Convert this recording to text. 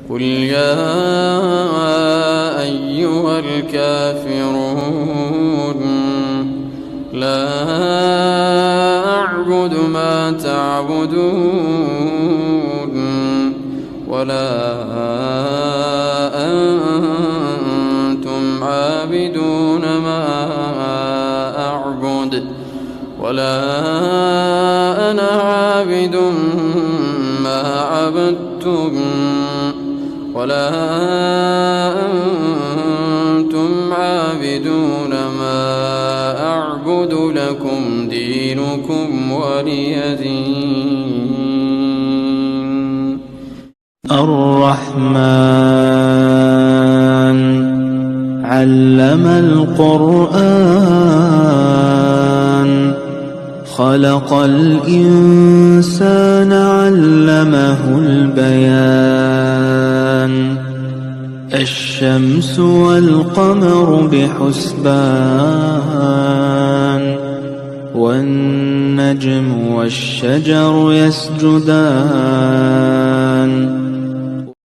قل يا أيها الكافرون لا أعبد ما تعبدون ولا أنتم عابدون ما أعبد ولا أنا عابد ما عبدتم ولا أنتم عابدون ما أعبد لكم دينكم ولي دين. الرحمن علم القرآن خلق الإنسان علمه البيان الشمس والقمر بحسبان والنجم والشجر يسجدان